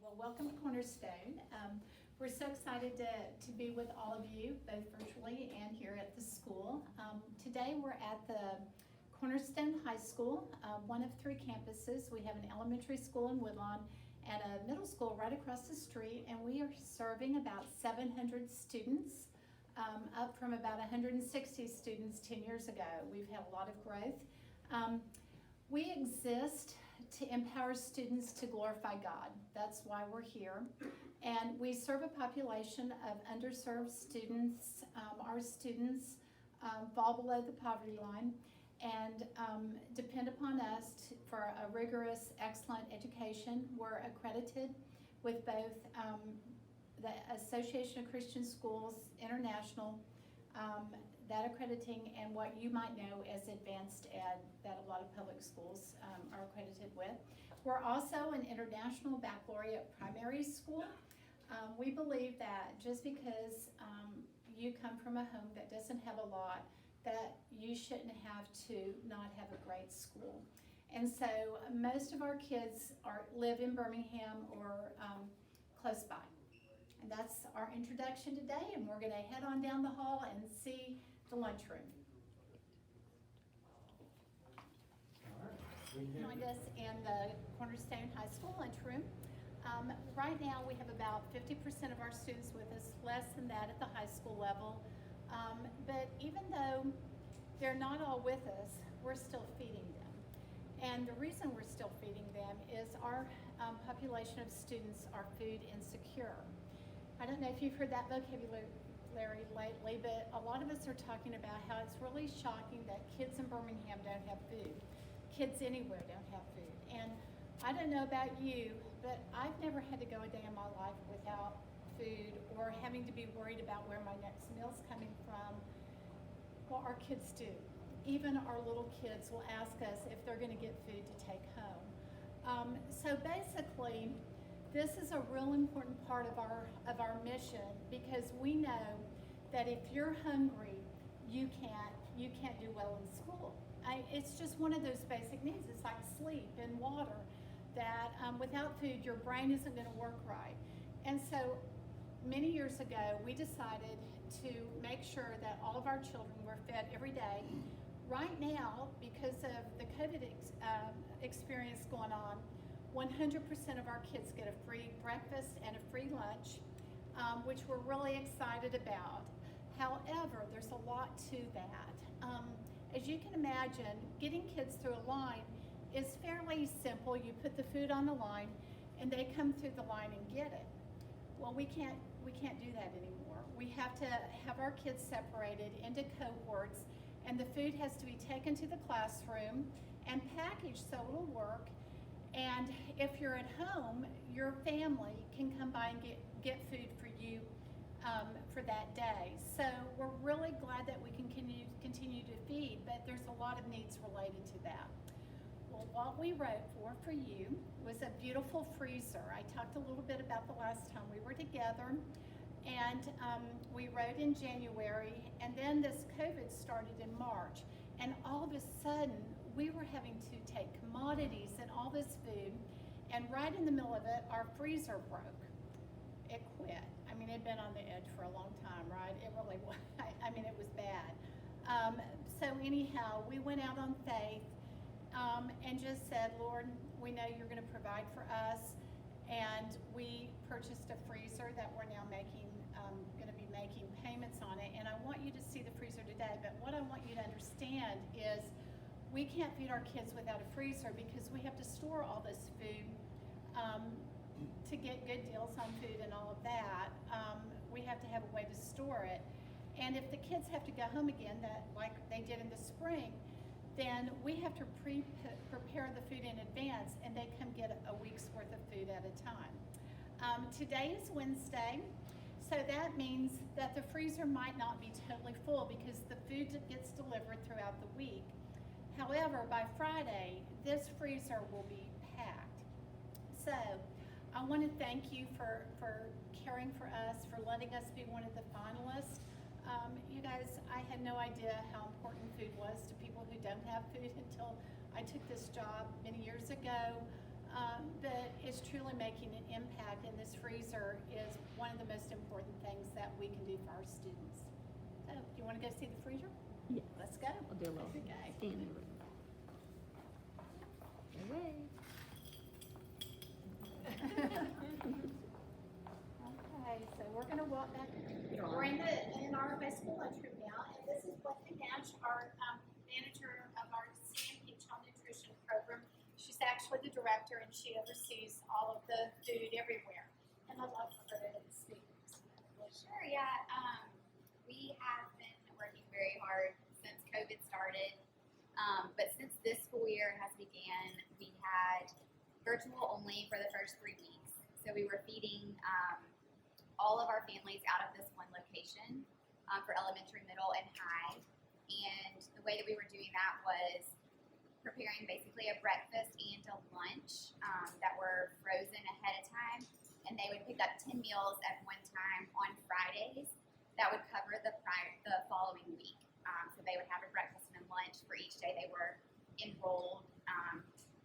Well, welcome to Cornerstone. We're so excited to be with all of you, both virtually and here at the school. Today we're at the Cornerstone High School, one of three campuses. We have an elementary school in Woodlawn and a middle school right across the street, and we are serving about 700 students, up from about 160 students 10 years ago. We've had a lot of growth. We exist to empower students to glorify God. That's why we're here. And we serve a population of underserved students. Our students fall below the poverty line and depend upon us for a rigorous, excellent education. We're accredited with both the Association of Christian Schools International, that accrediting, and what you might know as advanced ed that a lot of public schools are accredited with. We're also an international baccalaureate primary school. We believe that just because you come from a home that doesn't have a lot, that you shouldn't have to not have a great school. And so most of our kids live in Birmingham or close by. And that's our introduction today, and we're going to head on down the hall and see the lunchroom. Joined us in the Cornerstone High School lunchroom. Right now we have about 50% of our students with us, less than that at the high school level. But even though they're not all with us, we're still feeding them. And the reason we're still feeding them is our population of students are food insecure. I don't know if you've heard that vocabulary lately, but a lot of us are talking about how it's really shocking that kids in Birmingham don't have food. Kids anywhere don't have food. And I don't know about you, but I've never had to go a day in my life without food or having to be worried about where my next meal's coming from. Well, our kids do. Even our little kids will ask us if they're going to get food to take home. So basically, this is a real important part of our mission, because we know that if you're hungry, you can't do well in school. It's just one of those basic needs. It's like sleep and water, that without food, your brain isn't going to work right. And so many years ago, we decided to make sure that all of our children were fed every day. Right now, because of the COVID experience going on, 100% of our kids get a free breakfast and a free lunch, which we're really excited about. However, there's a lot to that. As you can imagine, getting kids through a line is fairly simple. You put the food on the line and they come through the line and get it. Well, we can't do that anymore. We have to have our kids separated into cohorts, and the food has to be taken to the classroom and packaged so it'll work. And if you're at home, your family can come by and get food for you for that day. So we're really glad that we can continue to feed, but there's a lot of needs related to that. Well, what we wrote for you was a beautiful freezer. I talked a little bit about the last time we were together, and we wrote in January, and then this COVID started in March, and all of a sudden we were having to take commodities and all this food, and right in the middle of it, our freezer broke. It quit. I mean, it'd been on the edge for a long time, right? It really was. I mean, it was bad. So anyhow, we went out on faith and just said, Lord, we know you're going to provide for us. And we purchased a freezer that we're now going to be making payments on it. And I want you to see the freezer today. But what I want you to understand is we can't feed our kids without a freezer, because we have to store all this food to get good deals on food and all of that. We have to have a way to store it. And if the kids have to go home again, like they did in the spring, then we have to prepare the food in advance, and they come get a week's worth of food at a time. Today is Wednesday, so that means that the freezer might not be totally full because the food gets delivered throughout the week. However, by Friday, this freezer will be packed. So I want to thank you for caring for us, for letting us be one of the finalists. You guys, I had no idea how important food was to people who don't have food until I took this job many years ago. but is truly making an impact, and this freezer is one of the most important things that we can do for our students. So, do you want to go see the freezer? Yes. Let's go. I'll do a little Okay. stand over. Away. Okay, so we're gonna walk back. We're in our high school lunchroom now, and this is what Nash, our manager of our CMP Child Nutrition Program. She's actually the director, and she oversees all of the food everywhere. And I'd love for her to speak. Sure, yeah. We have been working very hard since COVID started. But since this school year has began, we had virtual only for the first 3 weeks. So we were feeding all of our families out of this one location for elementary, middle, and high. And the way that we were doing that was preparing basically a breakfast and a lunch that were frozen ahead of time. And they would pick up 10 meals at one time on Fridays that would cover the following week. So they would have a breakfast and a lunch for each day they were enrolled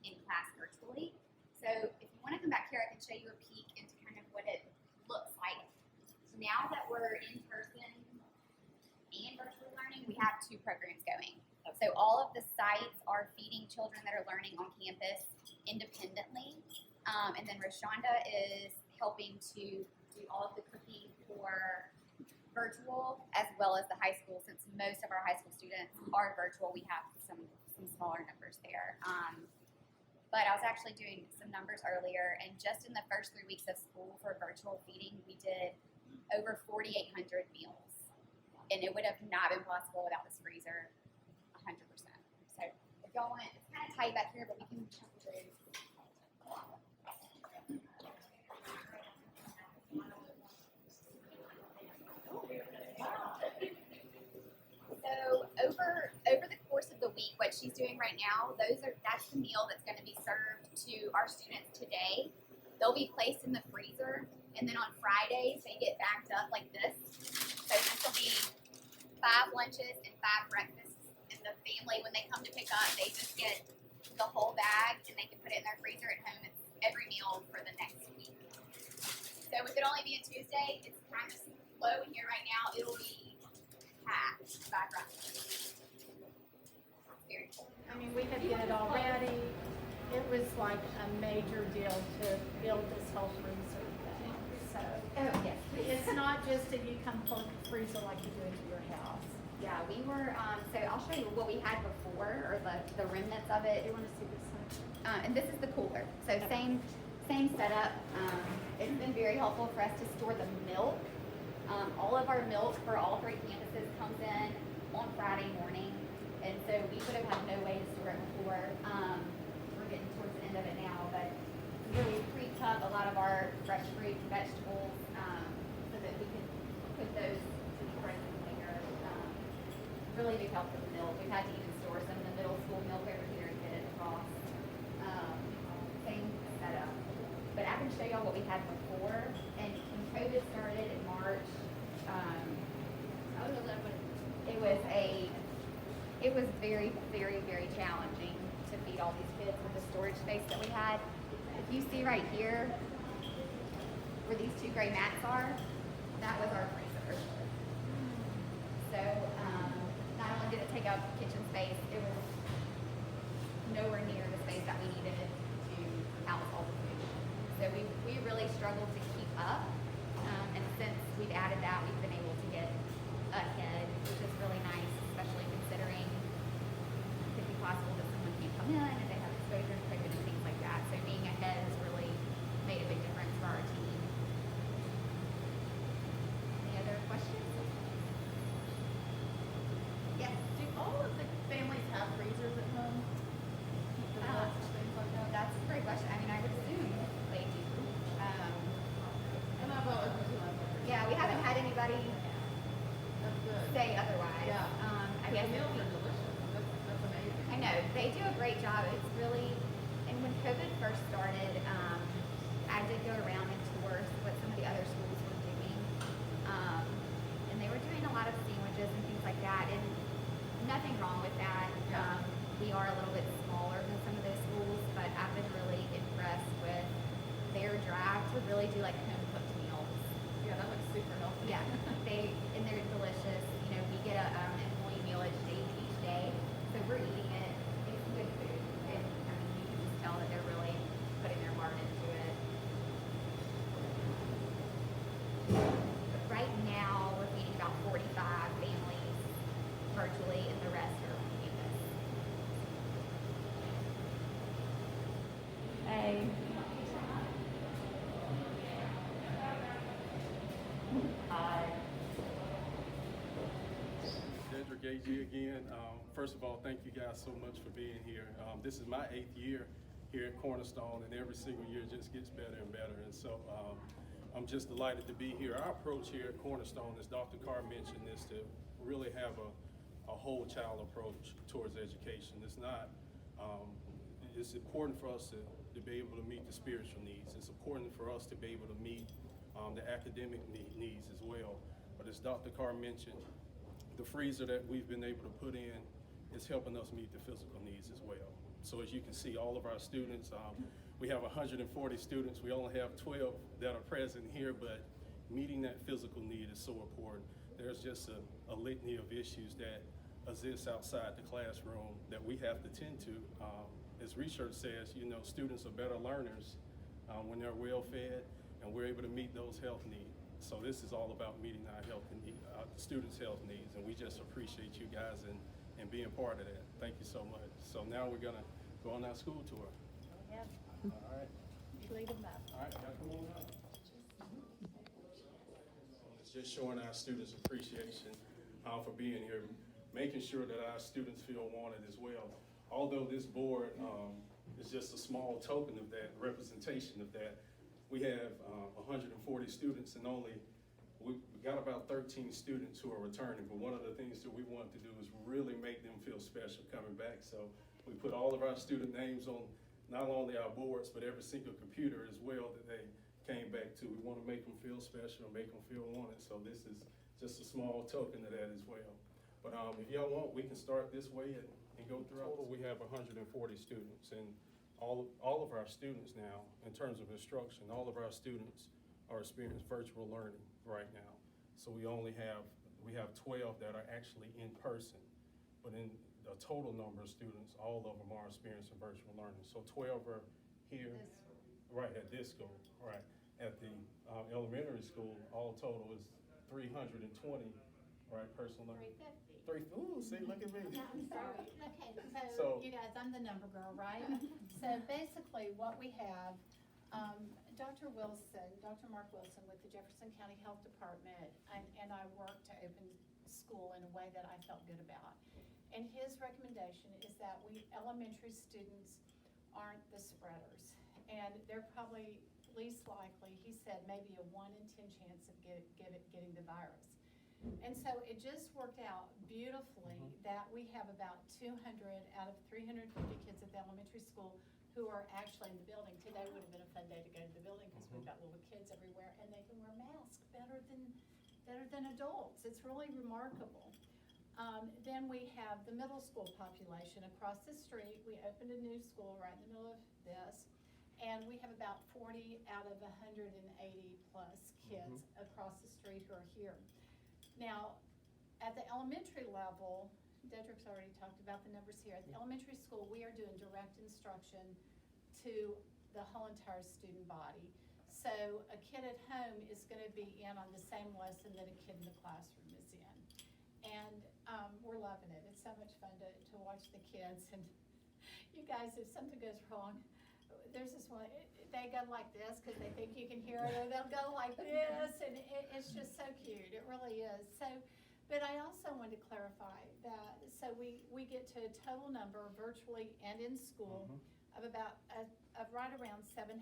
in class virtually. So if you want to come back here, I can show you a peek into kind of what it looks like. So now that we're in person and virtual learning, we have 2 programs going. So all of the sites are feeding children that are learning on campus independently. And then Rashonda is helping to do all of the cooking for virtual as well as the high school. Since most of our high school students are virtual, we have some smaller numbers there. But I was actually doing some numbers earlier, and just in the first 3 weeks of school for virtual feeding, we did over 4,800 meals. And it would have not been possible without this freezer, 100%. So if y'all want, it's kind of tight back here, but we can jump through. So over the course of the week, what she's doing right now, that's the meal that's going to be served to our students today. They'll be placed in the freezer, and then on Fridays they get backed up like this. So this will be 5 lunches and 5 breakfasts, and the family, when they come to pick up, they just get the whole bag and they can put it in their freezer at home. It's every meal for the next week. So with it only being Tuesday, it's kind of slow in here right now. It'll be packed by Friday. Very cool. I mean, we had did it already. It was like a major deal to build this whole freezer thing. So Oh, yes. it's not just that you come pull the freezer like you do into your house. Yeah, we were, so I'll show you what we had before, or the remnants of it. You want to see this one? And this is the cooler. So same setup. It's been very helpful for us to store the milk. All of our milk for all 3 campuses comes in on Friday morning. And so we would have had no way to store it before. We're getting towards the end of it now, but really pre-cut a lot of our fresh fruit and vegetables so that we could put those to be frozen later. Really big help with the milk. We've had to even store some of the middle school milk over here and get it across. Same setup. But I can show y'all what we had before. And when COVID started in March, it was very, very, very challenging to feed all these kids with the storage space that we had. If you see right here, where these 2 gray mats are, that was our freezer. So not only did it take up kitchen space, it was nowhere near the space that we needed to house all the food. So we really struggled to keep up. And since we've added that, we've been able to get ahead, which is really nice, especially considering it could be possible that someone can't come in and they have exposure to COVID and things like that. So being ahead has really made a big difference for our team. Any other questions? Yes. Do all of the families have freezers at home? Things like that? That's a great question. I mean, I would assume they do. And I've always been like, Yeah, we haven't had anybody that's good. say otherwise. Yeah. I The guess meals are delicious. That's amazing. I know they do a great job. It's really, and when COVID first started, I did go around and tour what some of the other schools were doing, and they were doing a lot of sandwiches and things like that. And nothing wrong with that. Yeah. We are a little bit smaller than some of those schools, but I've been really impressed Gagey again. First of all, thank you guys so much for being here. This is my 8th year here at Cornerstone, and every single year just gets better and better. And so I'm just delighted to be here. Our approach here at Cornerstone, as Dr. Carr mentioned, is to really have a whole child approach towards education. It's not, it's important for us to be able to meet the spiritual needs. It's important for us to be able to meet the academic needs as well. But as Dr. Carr mentioned, the freezer that we've been able to put in is helping us meet the physical needs as well. So as you can see, all of our students, we have 140 students. We only have 12 that are present here, but meeting that physical need is so important. There's just a litany of issues that exist outside the classroom that we have to tend to. As research says, you know, students are better learners when they're well fed and we're able to meet those health needs. So this is all about meeting our students' health needs, and we just appreciate you guys and being part of that. Thank you so much. So now we're gonna go on our school tour. Yeah, All right. you lead them up. All right, y'all come on up. It's just showing our students appreciation for being here, making sure that our students feel wanted as well. Although this board is just a small token of that, representation of that, we have 140 students and we got about 13 students who are returning, but one of the things that we want to do is really make them feel special coming back. So we put all of our student names on not only our boards, but every single computer as well that they came back to. We want to make them feel special, make them feel wanted. So this is just a small token of that as well. But if y'all want, we can start this way and go through. Total, we have 140 students, and all of our students now, in terms of instruction, all of our students are experiencing virtual learning right now. So we have 12 that are actually in person, but in the total number of students, all of them are experiencing virtual learning. So 12 are here, right, at this school, right. At the elementary school, all total is 320, right, personal learning. 350. Ooh, see, look at me. No, I'm sorry. Okay, so So- you guys, I'm the number girl, right? So basically what we have, Dr. Mark Wilson with the Jefferson County Health Department, and I worked to open school in a way that I felt good about. And his recommendation is that we elementary students aren't the spreaders. And they're probably least likely, he said, maybe a 1 in 10 chance of getting the virus. And so it just worked out beautifully that we have about 200 out of 350 kids at the elementary school who are actually in the building. Today would have been a fun day to go to the building because we've got little kids everywhere and they can wear masks better than adults. It's really remarkable. Then we have the middle school population across the street. We opened a new school right in the middle of this, and we have about 40 out of 180 plus kids across the street who are here. Now, at the elementary level, Dedrick's already talked about the numbers here. At the elementary school, we are doing direct instruction to the whole entire student body. So a kid at home is gonna be in on the same lesson that a kid in the classroom is in. And we're loving it. It's so much fun to watch the kids. And you guys, if something goes wrong, there's this one, they go like this because they think you can hear it, or they'll go like this, and it's just so cute. It really is. So, but I also wanted to clarify that, so we get to a total number virtually and in school of about, of right around 700.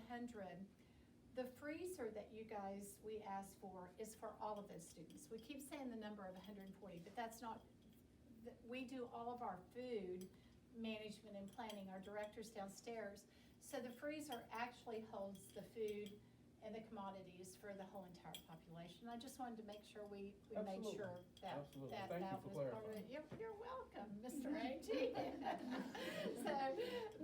The freezer that you guys, we asked for is for all of those students. We keep saying the number of 140, but that's not, we do all of our food management and planning, our directors downstairs. So the freezer actually holds the food and the commodities for the whole entire population. I just wanted to make sure we made sure that that was part of it. You're welcome, Mr. Agee. So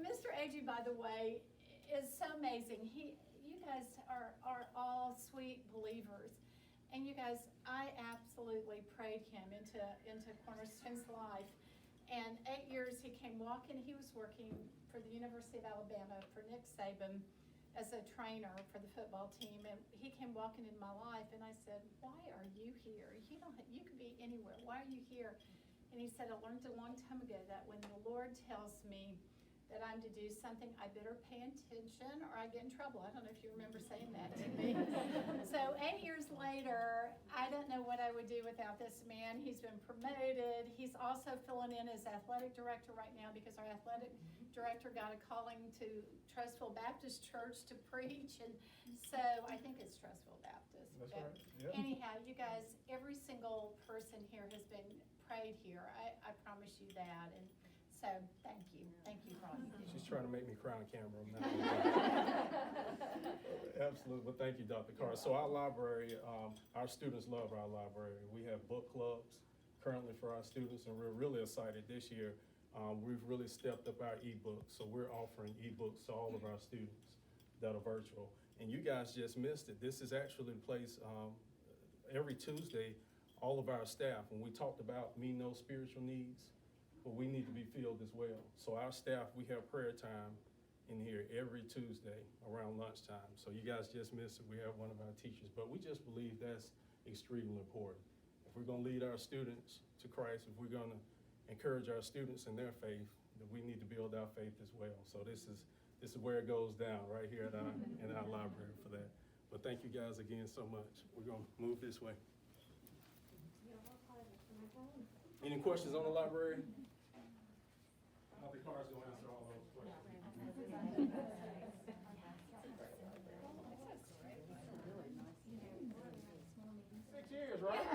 Mr. Agee, by the way, is so amazing. You guys are all sweet believers. And you guys, I absolutely prayed him into Cornerstone's life. And 8 years he came walking, he was working for the University of Alabama for Nick Saban as a trainer for the football team. And he came walking in my life and I said, why are you here? You could be anywhere, why are you here? And he said, I learned a long time ago that when the Lord tells me that I'm to do something, I better pay attention or I get in trouble. I don't know if you remember saying that to me. So 8 years later, I don't know what I would do without this man. He's been promoted. He's also filling in as athletic director right now because our athletic director got a calling to Trustville Baptist Church to preach, and so I think it's Trustville Baptist. That's But right, yeah. anyhow, you guys, every single person here has been prayed here. I promise you that, and so thank you for all you do. She's trying to make me cry on camera. I'm not. Absolutely, well, thank you, Dr. Carr. So our library, our students love our library. We have book clubs currently for our students, and we're really excited this year. We've really stepped up our ebooks, so we're offering ebooks to all of our students that are virtual. And you guys just missed it. This is actually the place, every Tuesday, all of our staff, when we talked about me know spiritual needs, but we need to be filled as well. So our staff, we have prayer time in here every Tuesday around lunchtime. So you guys just missed it. We have one of our teachers, but we just believe that's extremely important. If we're gonna lead our students to Christ, if we're gonna encourage our students in their faith, that we need to build our faith as well. So this is where it goes down, right here at in our library for that. But thank you guys again so much. We're gonna move this way. Any questions on the library? Dr. Carr's gonna answer all those questions. 6 years, right?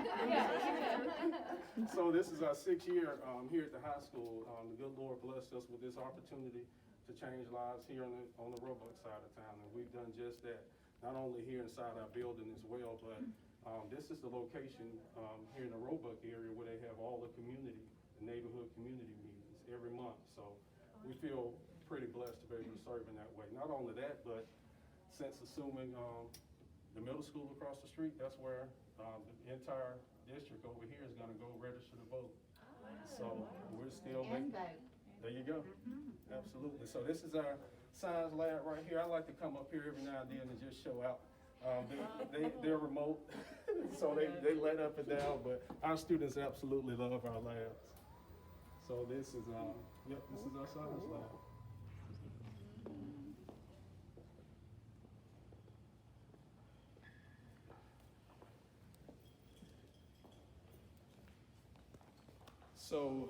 So this is our 6th year here at the high school. The good Lord blessed us with this opportunity to change lives here on the Roebuck side of town, and we've done just that. Not only here inside our building as well, but this is the location here in the Roebuck area where they have all the neighborhood community meetings every month. So we feel pretty blessed to be able to serve in that way. Not only that, but since assuming the middle school across the street, that's where the entire district over here is gonna go register to vote. So we're still making. There you go. Absolutely. So this is our science lab right here. I like to come up here every now and then and just show out. They're remote, so they let up and down, but our students absolutely love our labs. So this is this is our science lab. So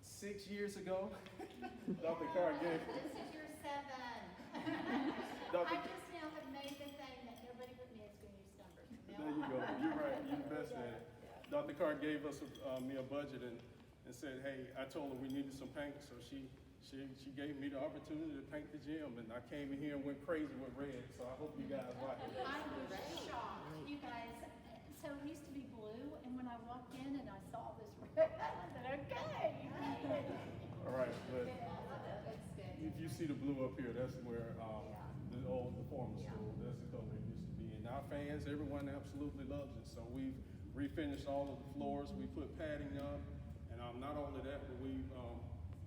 6 years ago, Dr. Carr gave. This is your 7. Dr. I just now have made the thing that nobody but me is going to use numbers. There you go. You're right. You're the best at it. Dr. Carr gave us me a budget and said, hey, I told her we needed some paint, so she gave me the opportunity to paint the gym, and I came in here and went crazy with red. So I hope you guys like it. I was shocked, you guys. So it used to be blue, and when I walked in and I saw this red, I said, okay. All right, but if you see the blue up here, that's where the former school, that's the color it used to be. And our fans, everyone absolutely loves it. So we've refinished all of the floors, we put padding up, and not only that, but we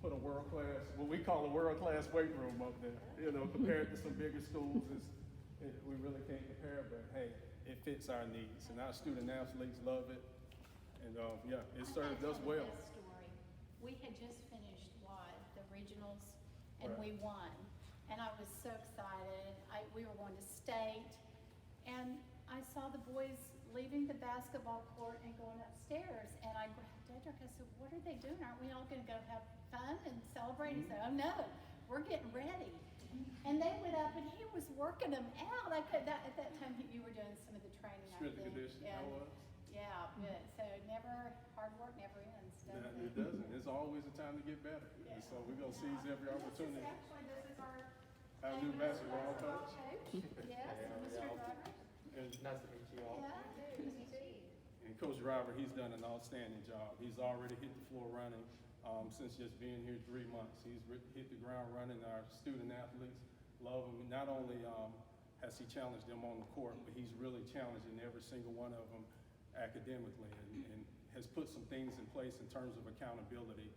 put a world-class, what we call a world-class weight room up there. You know, compared to some bigger schools, we really can't compare, but hey, it fits our needs, and our student athletes love it, and yeah, it served us well. We had just finished the regionals, and Right. we won, and I was so excited. We were going to state, and I saw the boys leaving the basketball court and going upstairs, and I grabbed Dedrick. I said, "What are they doing? Aren't we all going to go have fun and celebrate?" He said, "Oh no, we're getting ready." And they went up, and he was working them out. At that time, you were doing some of the training. Strength and I think. conditioning, I was. Yeah, good. So hard work never ends, does It it? doesn't. It's always a time to get better. Yeah. And so we're gonna seize every opportunity. This is Our new basketball coach. Yes, Mr. Driver. And, Nice to meet you all. Yeah. and Coach Driver, he's done an outstanding job. He's already hit the floor running since just being here 3 months. He's hit the ground running. Our student athletes love him. Not only has he challenged them on the court, but he's really challenging every single one of them academically, and has put some things in place in terms of accountability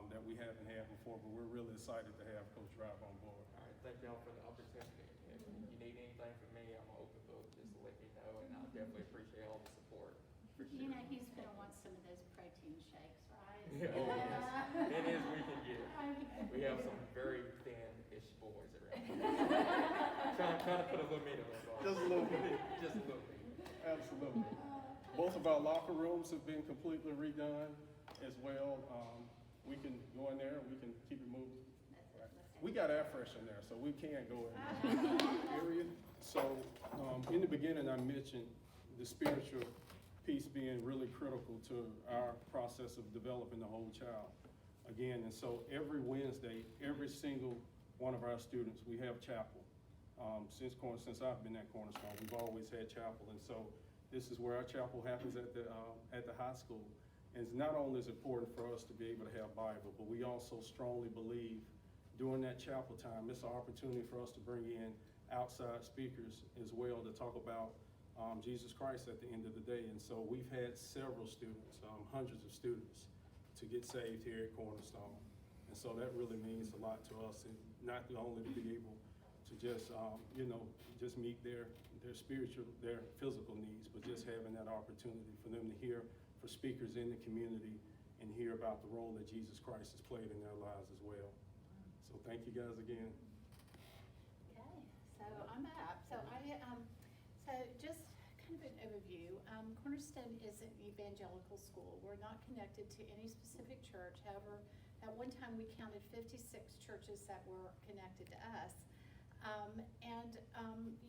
that we haven't had before, but we're really excited to have Coach Driver on board. All right, thank y'all for the opportunity. If you need anything from me, I'm an open book, just to let me know, and I definitely appreciate all the support. For sure. You know, he's gonna want some of those protein shakes, right? Yeah, oh, yes. It is we can get. We have some very trying to put a little meat on it. Just a little bit. Just a little bit. Absolutely. Both of our locker rooms have been completely redone as well. We can go in there and we can keep it moving. We got air fresh in there, so we can go in there. Area. So in the beginning, I mentioned the spiritual piece being really critical to our process of developing the whole child. Again, and so every Wednesday, every single one of our students, we have chapel. Since I've been at Cornerstone, we've always had chapel, and so this is where our chapel happens at the high school. And it's not only is it important for us to be able to have Bible, but we also strongly believe during that chapel time, it's an opportunity for us to bring in outside speakers as well to talk about Jesus Christ at the end of the day. And so we've had several students, hundreds of students, to get saved here at Cornerstone. And so that really means a lot to us, and not only to be able to just, just meet their spiritual, their physical needs, but just having that opportunity for them to hear for speakers in the community and hear about the role that Jesus Christ has played in their lives as well. So thank you guys again. Okay, so I'm up. So so just kind of an overview. Cornerstone is an evangelical school. We're not connected to any specific church. However, at one time we counted 56 churches that were connected to us.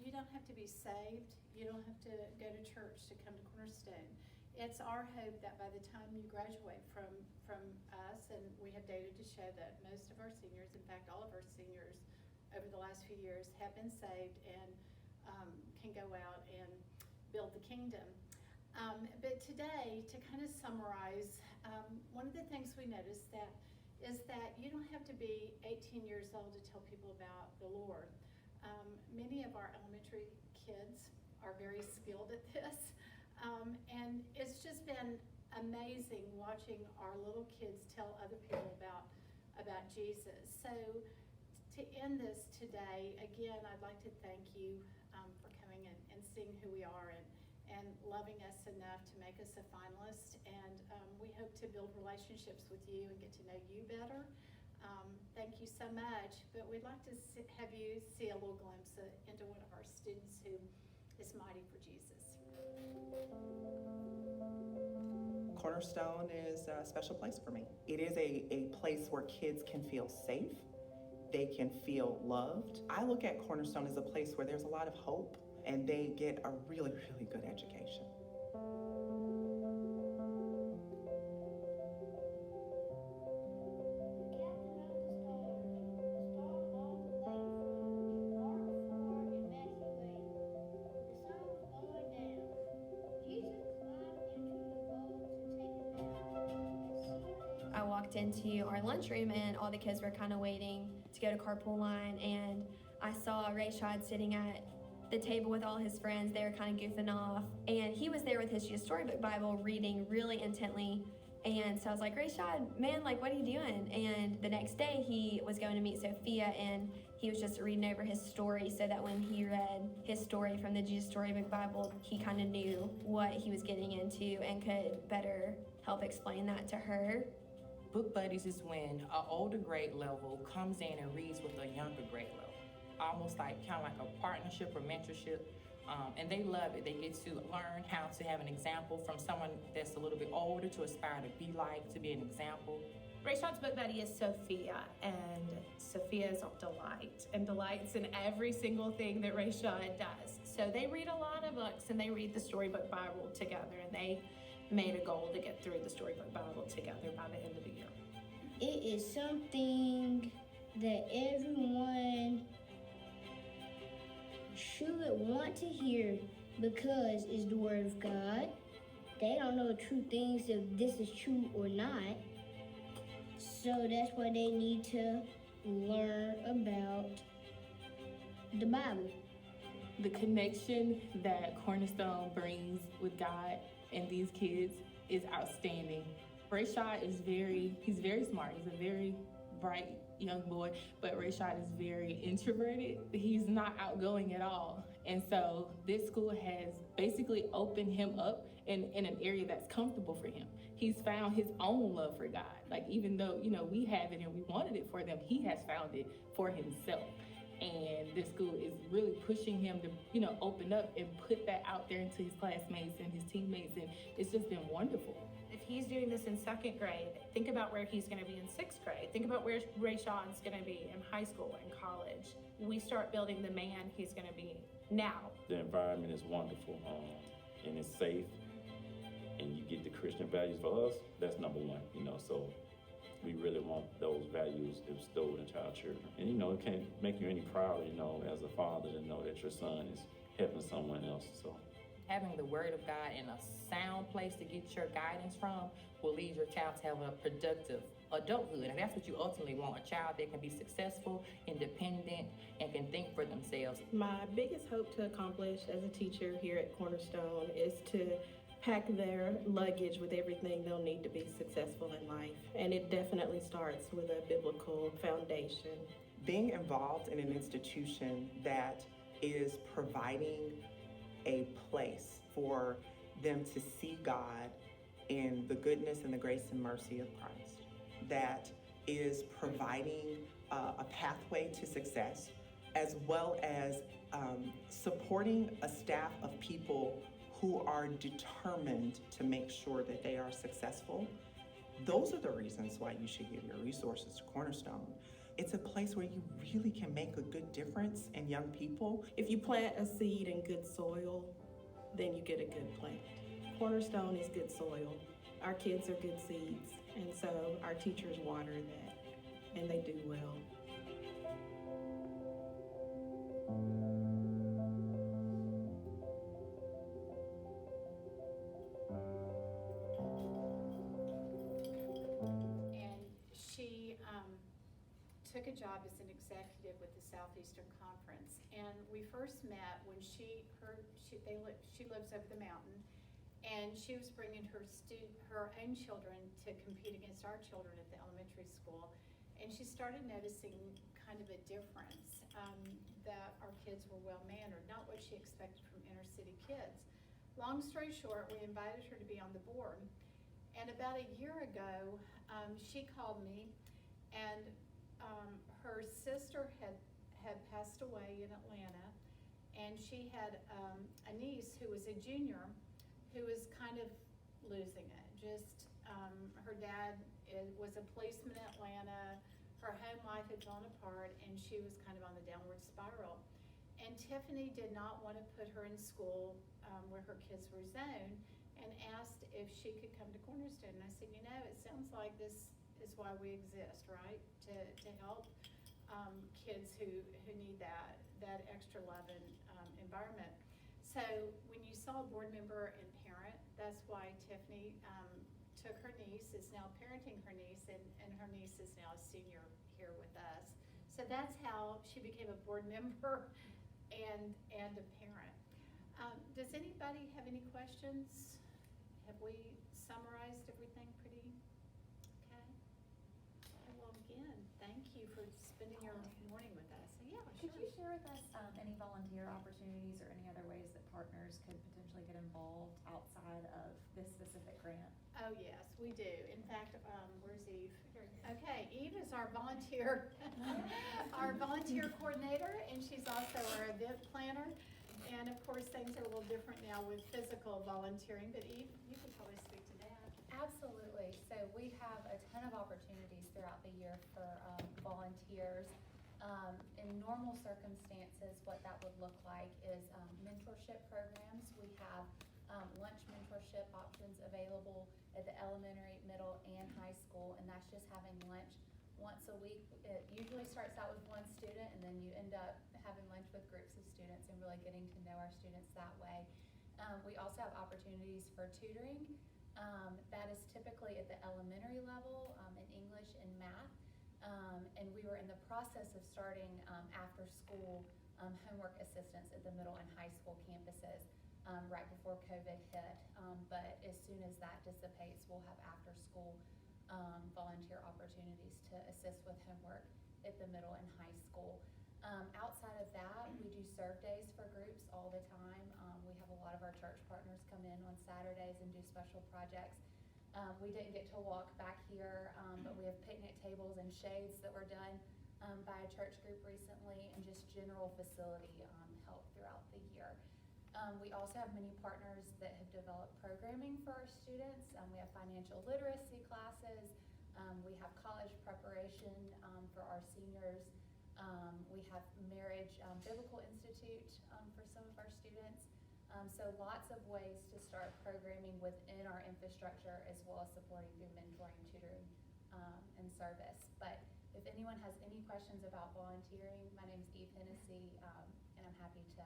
You don't have to be saved. You don't have to go to church to come to Cornerstone. It's our hope that by the time you graduate from us, and we have data to show that most of our seniors, in fact, all of our seniors over the last few years have been saved and can go out and build the kingdom. But today, to kind of summarize, one of the things we noticed is that you don't have to be 18 years old to tell people about the Lord. Many of our elementary kids are very skilled at this. And it's just been amazing watching our little kids tell other people about Jesus. So to end this today, again, I'd like to thank you for coming and seeing who we are and loving us enough to make us a finalist. And we hope to build relationships with you and get to know you better. Thank you so much. But we'd like to have you see a little glimpse into one of our students who is mighty for Jesus. Cornerstone is a special place for me. It is a place where kids can feel safe. They can feel loved. I look at Cornerstone as a place where there's a lot of hope and they get a really, really good education. I walked into our lunchroom and all the kids were kind of waiting to go to carpool line, and I saw Rayshad sitting at the table with all his friends. They were kind of goofing off, and he was there with his storybook Bible reading really intently. And so I was like, Rayshad, man, like, what are you doing? And the next day he was going to meet Sophia, and he was just reading over his story so that when he read his story from the Jesus Storybook Bible, he kind of knew what he was getting into and could better help explain that to her. Book buddies is when an older grade level comes in and reads with a younger grade level. Almost like kind of like a partnership or mentorship. And they love it. They get to learn how to have an example from someone that's a little bit older to aspire to be like, to be an example. Rayshad's book buddy is Sophia, and Sophia is a delight and delights in every single thing that Rayshad does. So they read a lot of books and they read the Storybook Bible together, and they made a goal to get through the Storybook Bible together by the end of the year. It is something that everyone should want to hear because it's the Word of God. They don't know true things if this is true or not. So that's why they need to learn about the Bible. The connection that Cornerstone brings with God and these kids is outstanding. Rayshad is he's very smart. He's a very bright young boy, but Rayshad is very introverted. He's not outgoing at all. And so this school has basically opened him up in an area that's comfortable for him. He's found his own love for God. Like, even though, we have it and we wanted it for them, he has found it for himself. And this school is really pushing him to, you know, open up and put that out there into his classmates and his teammates, and it's just been wonderful. If he's doing this in second grade, think about where he's gonna be in sixth grade. Think about where Rayshawn's gonna be in high school and college. We start building the man he's gonna be now. The environment is wonderful, and it's safe, and you get the Christian values. For us, that's number one, you know, so we really want those values instilled into our children. And, you know, it can't make you any prouder, you know, as a father to know that your son is helping someone else, so. Having the word of God in a sound place to get your guidance from will lead your child to have a productive adulthood. And that's what you ultimately want, a child that can be successful, independent, and can think for themselves. My biggest hope to accomplish as a teacher here at Cornerstone is to pack their luggage with everything they'll need to be successful in life. And it definitely starts with a biblical foundation. Being involved in an institution that is providing a place for them to see God in the goodness and the grace and mercy of Christ, that is providing a pathway to success, as well as supporting a staff of people who are determined to make sure that they are successful. Those are the reasons why you should give your resources to Cornerstone. It's a place where you really can make a good difference in young people. If you plant a seed in good soil, then you get a good plant. Cornerstone is good soil. Our kids are good seeds, and so our teachers water that, and they do well. And she took a job as an executive with the Southeastern Conference. And we first met when she lives over the mountain, and she was bringing her own children to compete against our children at the elementary school. And she started noticing kind of a difference, that our kids were well-mannered, not what she expected from inner city kids. Long story short, we invited her to be on the board. And about a year ago, she called me, and her sister had passed away in Atlanta, and she had a niece who was a junior who was kind of losing it. Just her dad was a policeman in Atlanta, her home life had gone apart, and she was kind of on the downward spiral. And Tiffany did not want to put her in school where her kids were zoned, and asked if she could come to Cornerstone. And I said, you know, it sounds like this is why we exist, right? To help kids who need that extra love and environment. So when you saw a board member and parent, that's why Tiffany took her niece, is now parenting her niece, and her niece is now a senior here with us. So that's how she became a board member and a parent. Does anybody have any questions? Have we summarized everything pretty okay? Well, again, thank you for spending your morning with us. So, yeah, Could you share with us any volunteer opportunities or any other ways that partners could potentially get involved outside of this specific grant? Oh, yes, we do. In fact, where's Eve? Okay, Eve is our volunteer, our volunteer coordinator, and she's also our event planner. And of course, things are a little different now with physical volunteering, but Eve, you could probably speak to that. Absolutely. So we have a ton of opportunities throughout the year for volunteers. In normal circumstances, what that would look like is mentorship programs. We have lunch mentorship options available at the elementary, middle, and high school, and that's just having lunch once a week. It usually starts out with one student, and then you end up having lunch with groups of students and really getting to know our students that way. We also have opportunities for tutoring. That is typically at the elementary level in English and math. And we were in the process of starting after school homework assistance at the middle and high school campuses right before COVID hit. But as soon as that dissipates, we'll have after school volunteer opportunities to assist with homework at the middle and high school. Outside of that, we do serve days for groups all the time. We have a lot of our church partners come in on Saturdays and do special projects. We didn't get to walk back here, but we have picnic tables and shades that were done by a church group recently, and just general general facility help throughout the year. We also have many partners that have developed programming for our students. We have financial literacy classes. We have college preparation for our seniors. We have Marriage Biblical Institute for some of our students. So lots of ways to start programming within our infrastructure, as well as supporting through mentoring, tutoring, and service. But if anyone has any questions about volunteering, my name is Eve Hennessy, and I'm happy to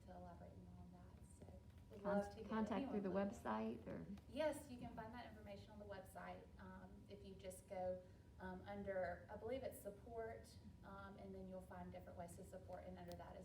elaborate more on that. So we'd love to get Contact through the anyone. website or? Yes, you can find that information on the website. If you just go under, I believe it's support, and then you'll find different ways to support, and under that